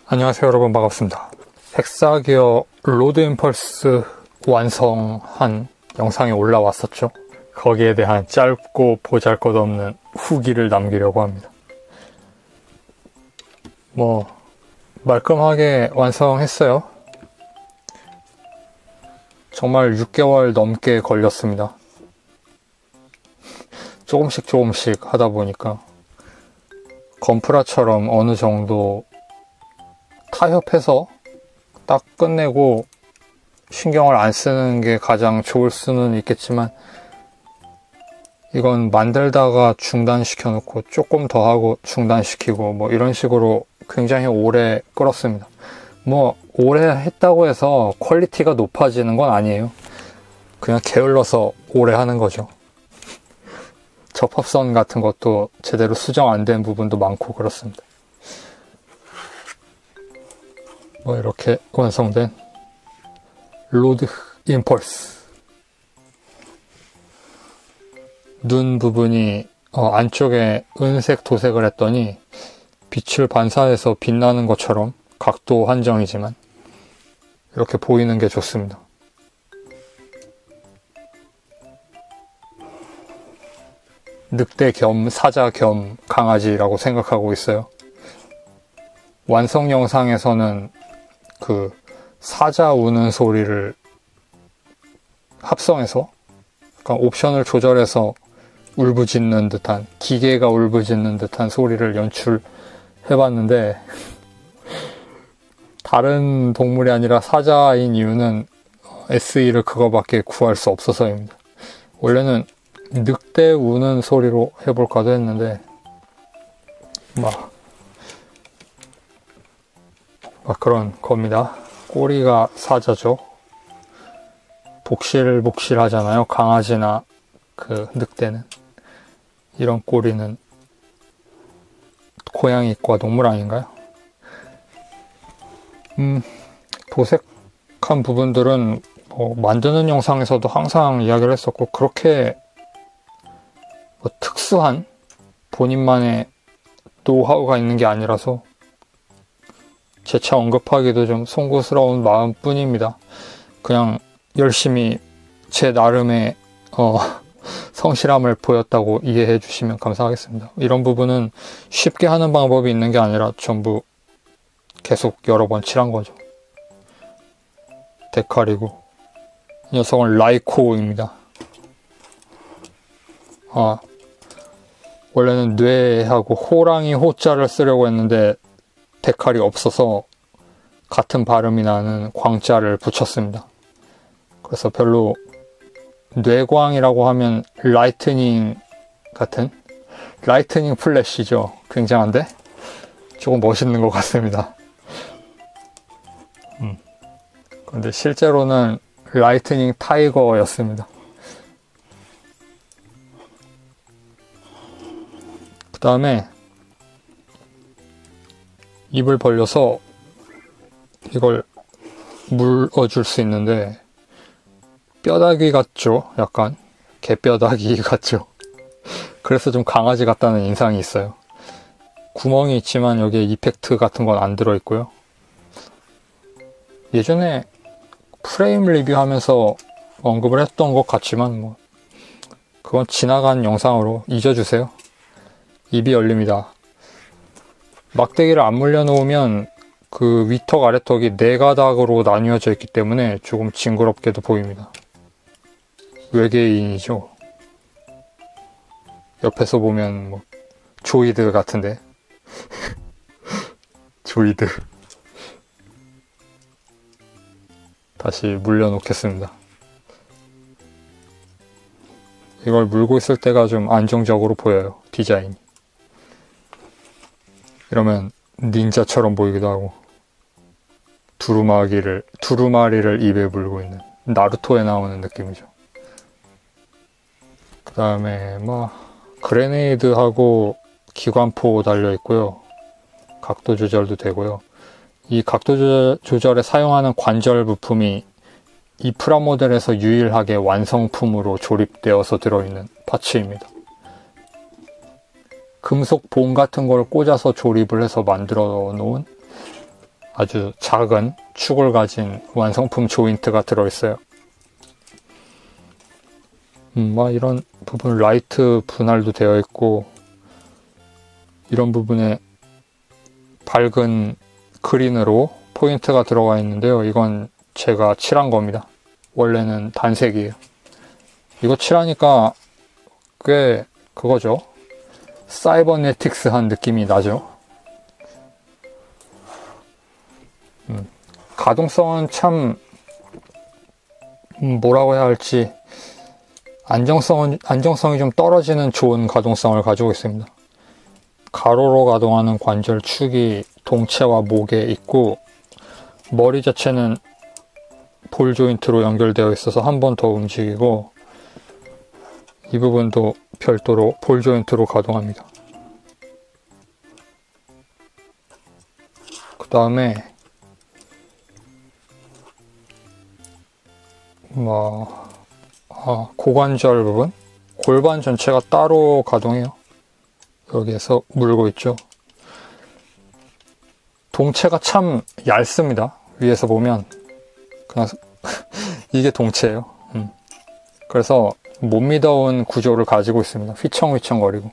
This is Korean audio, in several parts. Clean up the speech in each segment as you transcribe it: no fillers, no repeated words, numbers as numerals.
안녕하세요 여러분, 반갑습니다. 헥사기어 로드 임펄스 완성한 영상이 올라왔었죠. 거기에 대한 짧고 보잘것없는 후기를 남기려고 합니다. 말끔하게 완성했어요. 정말 6개월 넘게 걸렸습니다. 조금씩 하다 보니까 건프라처럼 어느 정도 타협해서 딱 끝내고 신경을 안 쓰는 게 가장 좋을 수는 있겠지만, 이건 만들다가 중단시켜 놓고 조금 더 하고 중단시키고 이런 식으로 굉장히 오래 끌었습니다. 오래 했다고 해서 퀄리티가 높아지는 건 아니에요. 그냥 게을러서 오래 하는 거죠. 접합선 같은 것도 제대로 수정 안 된 부분도 많고 그렇습니다. 이렇게 완성된 로드 임펄스. 눈 부분이 안쪽에 은색 도색을 했더니 빛을 반사해서 빛나는 것처럼 각도 한정이지만 이렇게 보이는 게 좋습니다. 늑대 겸 사자 겸 강아지라고 생각하고 있어요. 완성 영상에서는 그 사자 우는 소리를 합성해서 약간 옵션을 조절해서 울부짖는 듯한, 기계가 울부짖는 듯한 소리를 연출해봤는데, 다른 동물이 아니라 사자인 이유는 SE를 그거밖에 구할 수 없어서입니다. 원래는 늑대 우는 소리로 해볼까도 했는데 그런 겁니다. 꼬리가 사자죠. 복실복실 하잖아요. 강아지나 그 늑대는. 이런 꼬리는 고양이과 동물 아닌가요? 도색한 부분들은 만드는 영상에서도 항상 이야기를 했었고, 그렇게 특수한 본인만의 노하우가 있는 게 아니라서 재차 언급하기도 좀 송구스러운 마음뿐입니다. 그냥 열심히 제 나름의 성실함을 보였다고 이해해 주시면 감사하겠습니다. 이런 부분은 쉽게 하는 방법이 있는 게 아니라 전부 계속 여러 번 칠한 거죠. 데칼이고, 이 녀석은 라이코입니다. 원래는 뇌하고 호랑이 호자를 쓰려고 했는데 데칼이 없어서 같은 발음이 나는 광자를 붙였습니다. 그래서 별로 뇌광이라고 하면 라이트닝 같은, 라이트닝 플래시죠. 굉장한데? 조금 멋있는 것 같습니다. 그런데 실제로는 라이트닝 타이거였습니다. 그 다음에 입을 벌려서 이걸 물어줄 수 있는데, 뼈다귀 같죠? 약간 개뼈다귀 같죠? 그래서 좀 강아지 같다는 인상이 있어요. 구멍이 있지만 여기에 이펙트 같은 건 안 들어있고요. 예전에 프레임 리뷰하면서 언급을 했던 것 같지만 그건 지나간 영상으로 잊어주세요. 입이 열립니다. 막대기를 안 물려놓으면 그 위턱 아래턱이 4가닥으로 나뉘어져 있기 때문에 조금 징그럽게도 보입니다. 외계인이죠. 옆에서 보면 조이드 같은데. 조이드. 다시 물려놓겠습니다. 이걸 물고 있을 때가 좀 안정적으로 보여요, 디자인이. 이러면 닌자처럼 보이기도 하고, 두루마리를 입에 물고 있는 나루토에 나오는 느낌이죠. 그 다음에 그레네이드하고 기관포 달려있고요. 각도 조절도 되고요. 이 각도 조절에 사용하는 관절 부품이 이 프라모델에서 유일하게 완성품으로 조립되어서 들어있는 파츠입니다. 금속 봉 같은 걸 꽂아서 조립을 해서 만들어 놓은 아주 작은 축을 가진 완성품 조인트가 들어있어요. 막 이런 부분 라이트 분할도 되어 있고, 이런 부분에 밝은 그린으로 포인트가 들어가 있는데요. 이건 제가 칠한 겁니다. 원래는 단색이에요. 이거 칠하니까 꽤 그거죠. 사이버네틱스한 느낌이 나죠. 가동성은 참 뭐라고 해야 할지 안정성이 좀 떨어지는 좋은 가동성을 가지고 있습니다. 가로로 가동하는 관절 축이 동체와 목에 있고, 머리 자체는 볼 조인트로 연결되어 있어서 한 번 더 움직이고, 이 부분도 별도로 볼 조인트로 가동합니다. 그 다음에 고관절 부분, 골반 전체가 따로 가동해요. 여기에서 물고 있죠. 동체가 참 얇습니다. 위에서 보면 그냥 이게 동체예요. 그래서 못 믿어온 구조를 가지고 있습니다. 휘청휘청거리고.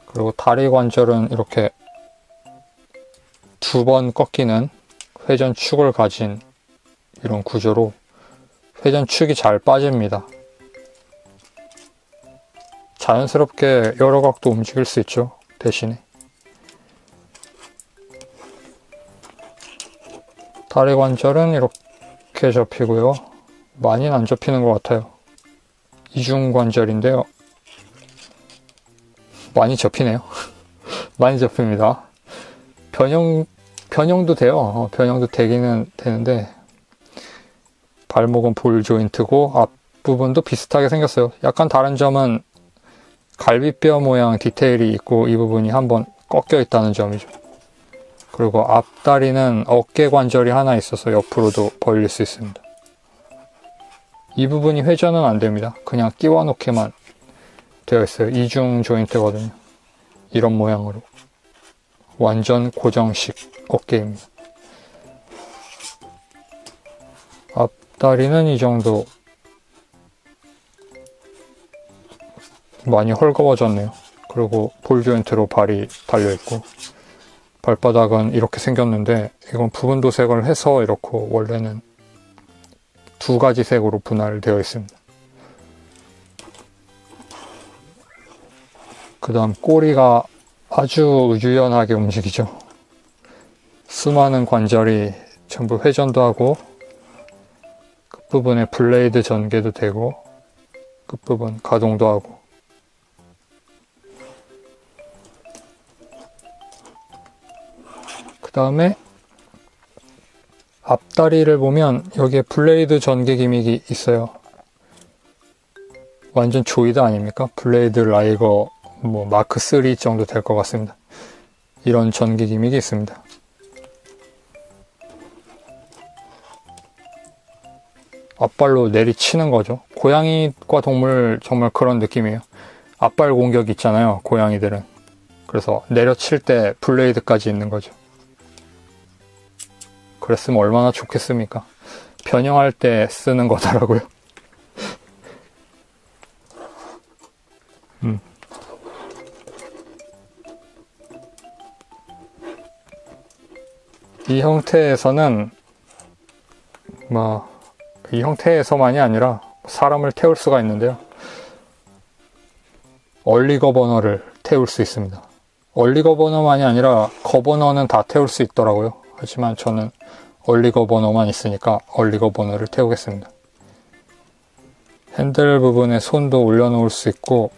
그리고 다리 관절은 이렇게 2번 꺾이는 회전축을 가진 이런 구조로 회전축이 잘 빠집니다. 자연스럽게 여러 각도 움직일 수 있죠. 대신에 다리 관절은 이렇게 접히고요. 많이는 안 접히는 것 같아요. 이중관절인데요. 많이 접히네요. 많이 접힙니다. 변형도 돼요. 변형도 되기는 되는데, 발목은 볼 조인트고 앞부분도 비슷하게 생겼어요. 약간 다른 점은 갈비뼈 모양 디테일이 있고, 이 부분이 한번 꺾여 있다는 점이죠. 그리고 앞다리는 어깨 관절이 하나 있어서 옆으로도 벌릴 수 있습니다. 이 부분이 회전은 안 됩니다. 그냥 끼워 놓게만 되어 있어요. 이중 조인트거든요. 이런 모양으로. 완전 고정식 어깨입니다. 앞다리는 이 정도. 많이 헐거워졌네요. 그리고 볼 조인트로 발이 달려있고, 발바닥은 이렇게 생겼는데, 이건 부분 도색을 해서 이렇고, 원래는 2가지 색으로 분할되어 있습니다. 그 다음 꼬리가 아주 유연하게 움직이죠. 수많은 관절이 전부 회전도 하고, 끝부분에 블레이드 전개도 되고, 끝부분 가동도 하고. 그 다음에 앞다리를 보면 여기에 블레이드 전개 기믹이 있어요. 완전 조이드 아닙니까? 블레이드 라이거 마크 3 정도 될 것 같습니다. 이런 전개 기믹이 있습니다. 앞발로 내리치는 거죠. 고양이과 동물 정말 그런 느낌이에요. 앞발 공격 있잖아요, 고양이들은. 그래서 내려칠 때 블레이드까지 있는 거죠. 그랬으면 얼마나 좋겠습니까? 변형할 때 쓰는 거더라고요. 이 형태에서는 이 형태에서만이 아니라 사람을 태울 수가 있는데요. 얼리 거버너를 태울 수 있습니다. 얼리 거버너만이 아니라 거버너는 다 태울 수 있더라고요. 하지만 저는 얼리 거버너만 있으니까 얼리 거버너를 태우겠습니다. 핸들 부분에 손도 올려놓을 수 있고,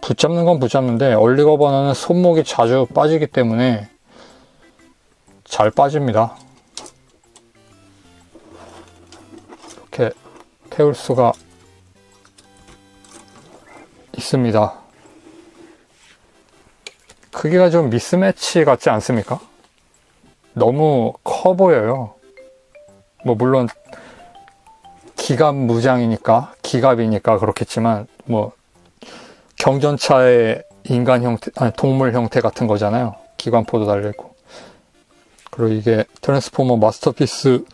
붙잡는 건 붙잡는데 얼리 거버너는 손목이 자주 빠지기 때문에 잘 빠집니다. 이렇게 태울 수가 있습니다. 크기가 좀 미스매치 같지 않습니까? 너무 커 보여요. 물론 기갑 무장이니까, 기갑이니까 그렇겠지만, 경전차의 인간 형태, 동물 형태 같은 거잖아요. 기관포도 달려있고. 그리고 이게 트랜스포머 마스터피스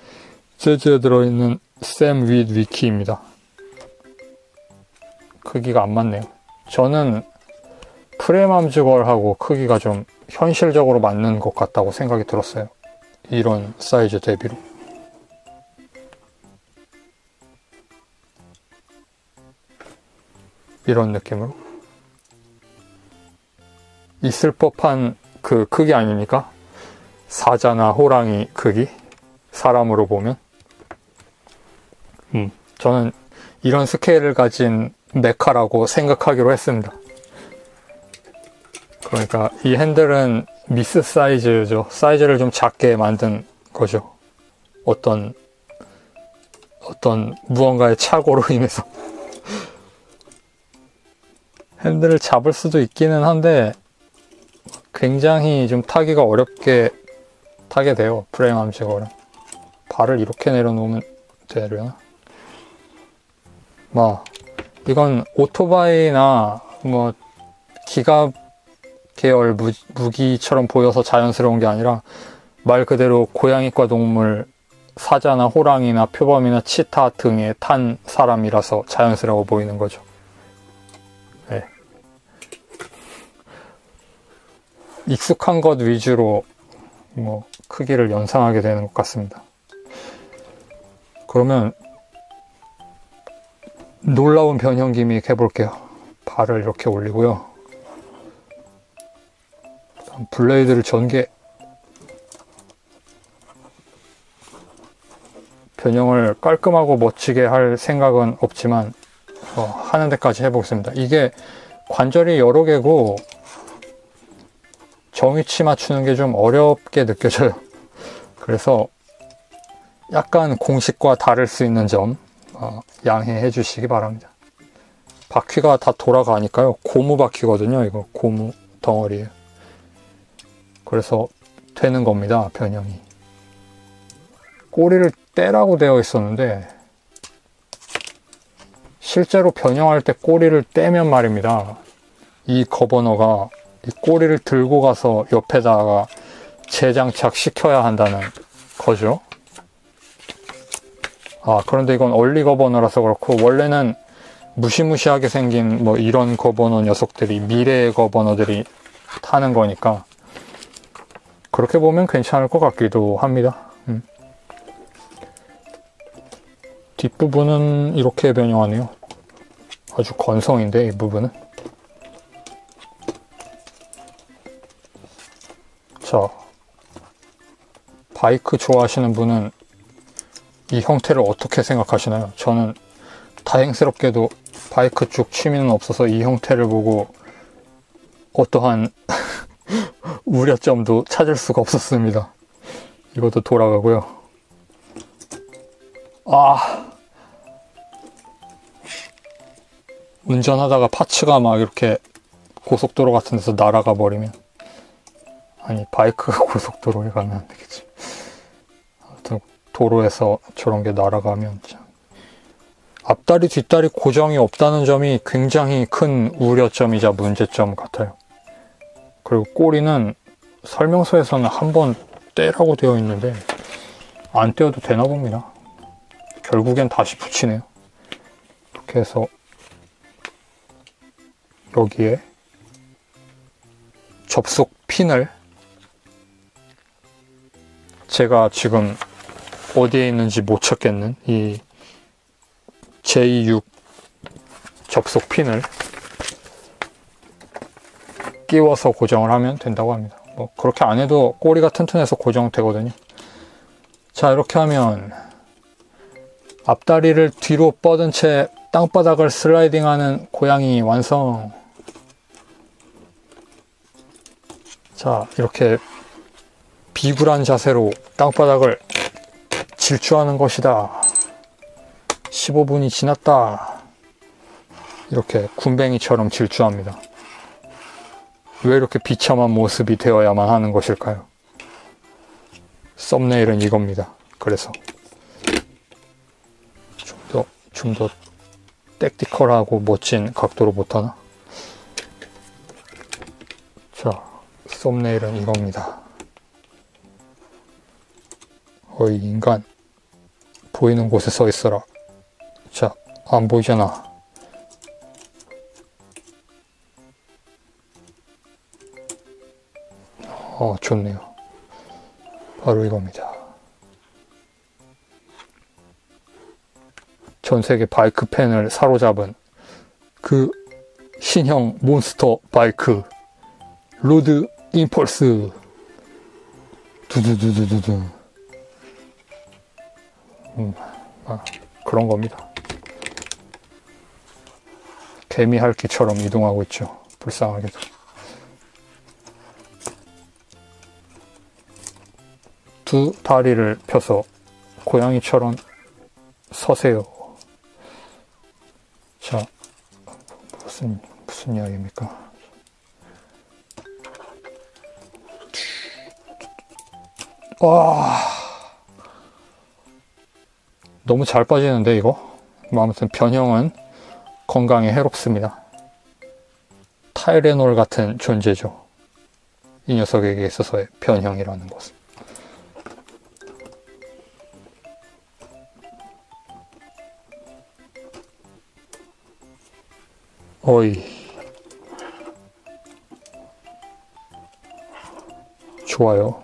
재즈에 들어있는 샘 윗 위키입니다. 크기가 안 맞네요. 저는 프레임 암즈걸하고 크기가 좀 현실적으로 맞는 것 같다고 생각이 들었어요. 이런 사이즈 대비로. 이런 느낌으로. 있을 법한 그 크기 아닙니까? 사자나 호랑이 크기? 사람으로 보면. 저는 이런 스케일을 가진 메카라고 생각하기로 했습니다. 그러니까 이 핸들은 미스 사이즈죠. 사이즈를 좀 작게 만든 거죠. 어떤 무언가의 착오로 인해서. 핸들을 잡을 수도 있기는 한데 굉장히 좀 타기가 어렵게 타게 돼요. 프레임 암시거는. 발을 이렇게 내려놓으면 되려나? 이건 오토바이나 기갑 계열 무기처럼 보여서 자연스러운 게 아니라 말 그대로 고양이과 동물, 사자나 호랑이나 표범이나 치타 등에 탄 사람이라서 자연스러워 보이는 거죠. 네. 익숙한 것 위주로 크기를 연상하게 되는 것 같습니다. 그러면 놀라운 변형 기믹 해볼게요. 발을 이렇게 올리고요. 블레이드를 전개. 변형을 깔끔하고 멋지게 할 생각은 없지만 하는 데까지 해보겠습니다. 이게 관절이 여러 개고 정위치 맞추는 게 좀 어렵게 느껴져요. 그래서 약간 공식과 다를 수 있는 점 양해해 주시기 바랍니다. 바퀴가 다 돌아가니까요. 고무 바퀴거든요. 이거 고무 덩어리예요. 그래서 되는 겁니다. 변형이. 꼬리를 떼라고 되어 있었는데 실제로 변형할 때 꼬리를 떼면 말입니다. 이 거버너가 이 꼬리를 들고 가서 옆에다가 재장착 시켜야 한다는 거죠. 그런데 이건 얼리 거버너라서 그렇고 원래는 무시무시하게 생긴 이런 거버너 녀석들이 미래의 거버너들이 타는 거니까 그렇게 보면 괜찮을 것 같기도 합니다. 뒷부분은 이렇게 변형하네요. 아주 건성인데 이 부분은. 자, 바이크 좋아하시는 분은 이 형태를 어떻게 생각하시나요? 저는 다행스럽게도 바이크 쪽 취미는 없어서 이 형태를 보고 어떠한 우려점도 찾을 수가 없었습니다. 이것도 돌아가고요. 운전하다가 파츠가 막 이렇게 고속도로 같은 데서 날아가 버리면, 아니 바이크가 고속도로에 가면 안 되겠지. 아무튼 도로에서 저런 게 날아가면 참. 앞다리 뒷다리 고정이 없다는 점이 굉장히 큰 우려점이자 문제점 같아요. 그리고 꼬리는 설명서에서는 한번 떼라고 되어 있는데 안 떼어도 되나 봅니다. 결국엔 다시 붙이네요. 이렇게 해서 여기에 접속 핀을, 제가 지금 어디에 있는지 못 찾겠는 이 J6 접속 핀을 끼워서 고정을 하면 된다고 합니다. 그렇게 안 해도 꼬리가 튼튼해서 고정되거든요. 자, 이렇게 하면 앞다리를 뒤로 뻗은 채 땅바닥을 슬라이딩하는 고양이 완성. 자, 이렇게 비굴한 자세로 땅바닥을 질주하는 것이다. 15분이 지났다. 이렇게 군뱅이처럼 질주합니다. 왜 이렇게 비참한 모습이 되어야만 하는 것일까요? 썸네일은 이겁니다. 그래서 좀 더 땡티컬하고 멋진 각도로 못하나? 자, 썸네일은 이겁니다. 어이 인간, 보이는 곳에 서 있어라. 자, 안 보이잖아. 좋네요. 바로 이겁니다. 전 세계 바이크 팬을 사로잡은 그 신형 몬스터 바이크 로드 임펄스. 두두두두두두. 그런 겁니다. 개미 핥기처럼 이동하고 있죠. 불쌍하게도. 두 다리를 펴서 고양이처럼 서세요. 자, 무슨 이야기입니까? 와, 너무 잘 빠지는데 이거? 아무튼 변형은 건강에 해롭습니다. 타이레놀 같은 존재죠. 이 녀석에게 있어서의 변형이라는 것은. 어이, 좋아요.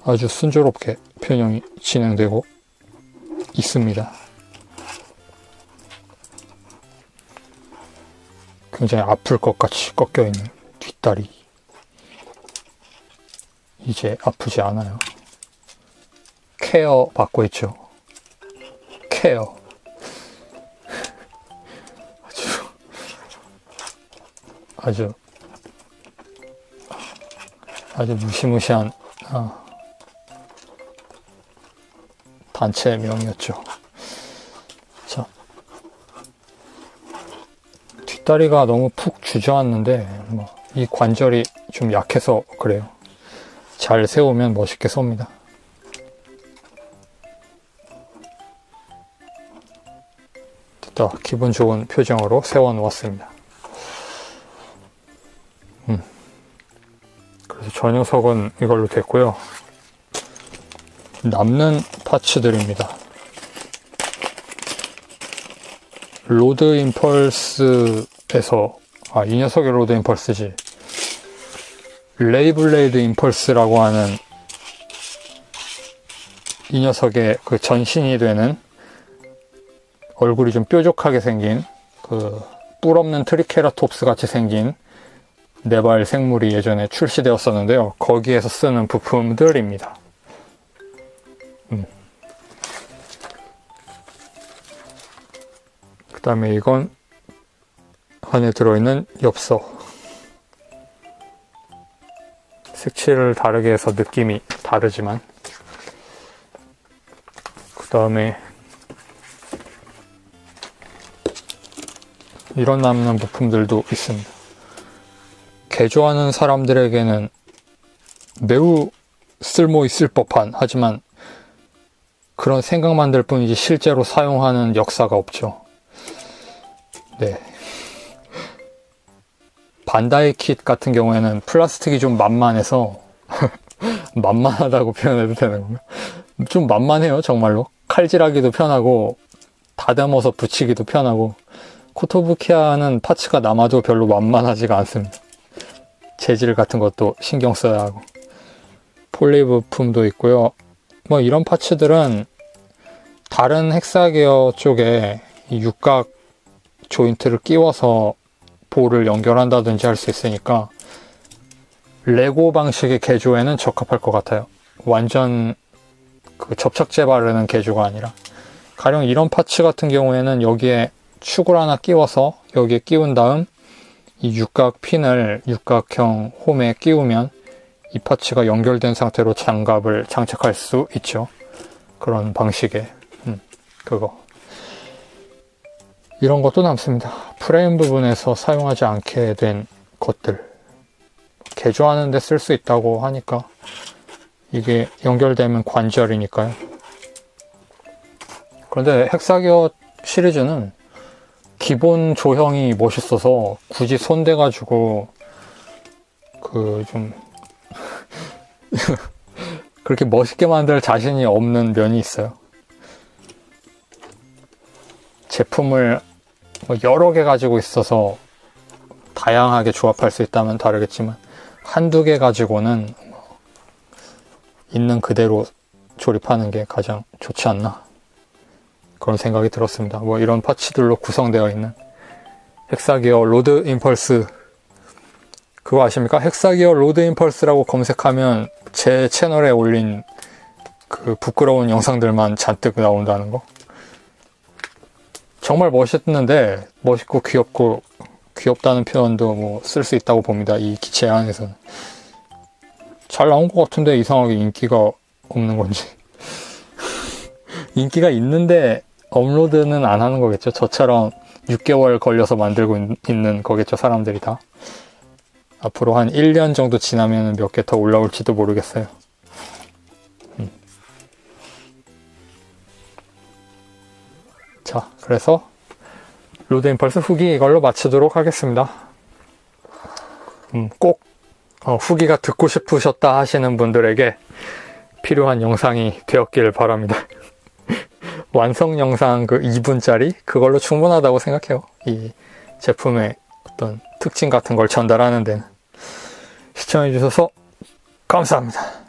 아주 순조롭게 변형이 진행되고 있습니다. 굉장히 아플 것 같이 꺾여있는 뒷다리. 이제 아프지 않아요. 케어 받고 있죠. 케어. 아주 무시무시한 단체명이었죠. 자, 뒷다리가 너무 푹 주저앉는데 이 관절이 좀 약해서 그래요. 잘 세우면 멋있게 섭니다. 됐다. 기분 좋은 표정으로 세워놓았습니다. 그래서 저 녀석은 이걸로 됐고요. 남는 파츠들입니다. 로드 임펄스에서 이 녀석이 로드 임펄스지. 레이블레이드 임펄스라고 하는 이 녀석의 그 전신이 되는 얼굴이 좀 뾰족하게 생긴 그 뿔 없는 트리케라톱스 같이 생긴 네발 생물이 예전에 출시되었었는데요. 거기에서 쓰는 부품들입니다. 그 다음에 이건 안에 들어있는 엽서. 색칠을 다르게 해서 느낌이 다르지만. 그 다음에 이런 남는 부품들도 있습니다. 개조하는 사람들에게는 매우 쓸모 있을 법한, 하지만 그런 생각만 들 뿐이지 실제로 사용하는 역사가 없죠. 네. 반다이 킷 같은 경우에는 플라스틱이 좀 만만해서 만만하다고 표현해도 되는 건가? 좀 만만해요, 정말로. 칼질하기도 편하고 다듬어서 붙이기도 편하고. 코토부키아는 파츠가 남아도 별로 만만하지가 않습니다. 재질 같은 것도 신경 써야 하고. 폴리 부품도 있고요. 이런 파츠들은 다른 헥사기어 쪽에 이 육각 조인트를 끼워서 볼을 연결한다든지 할 수 있으니까 레고 방식의 개조에는 적합할 것 같아요. 완전 그 접착제 바르는 개조가 아니라. 가령 이런 파츠 같은 경우에는 여기에 축을 하나 끼워서 여기에 끼운 다음 이 육각 핀을 육각형 홈에 끼우면 이 파츠가 연결된 상태로 장갑을 장착할 수 있죠. 그런 방식의 그거. 이런 것도 남습니다. 프레임 부분에서 사용하지 않게 된 것들. 개조하는 데 쓸 수 있다고 하니까 이게 연결되면 관절이니까요. 그런데 헥사기어 시리즈는 기본 조형이 멋있어서 굳이 손대가지고 좀 그렇게 멋있게 만들 자신이 없는 면이 있어요. 제품을 여러 개 가지고 있어서 다양하게 조합할 수 있다면 다르겠지만 한두 개 가지고는 있는 그대로 조립하는 게 가장 좋지 않나, 그런 생각이 들었습니다. 이런 파츠들로 구성되어 있는 헥사기어 로드 임펄스, 그거 아십니까? 헥사기어 로드 임펄스라고 검색하면 제 채널에 올린 그 부끄러운 영상들만 잔뜩 나온다는 거. 정말 멋있는데, 멋있고 귀엽다는 표현도 쓸 수 있다고 봅니다. 이 기체 안에서는. 잘 나온 것 같은데 이상하게 인기가 없는 건지. 인기가 있는데 업로드는 안 하는 거겠죠. 저처럼 6개월 걸려서 만들고 있는 거겠죠, 사람들이 다. 앞으로 한 1년 정도 지나면 몇 개 더 올라올지도 모르겠어요. 자, 그래서 로드 임펄스 후기 이걸로 마치도록 하겠습니다. 꼭 후기가 듣고 싶으셨다 하시는 분들에게 필요한 영상이 되었길 바랍니다. 완성 영상 2분짜리 그걸로 충분하다고 생각해요. 이 제품의 어떤 특징 같은 걸 전달하는 데는. 시청해주셔서 감사합니다.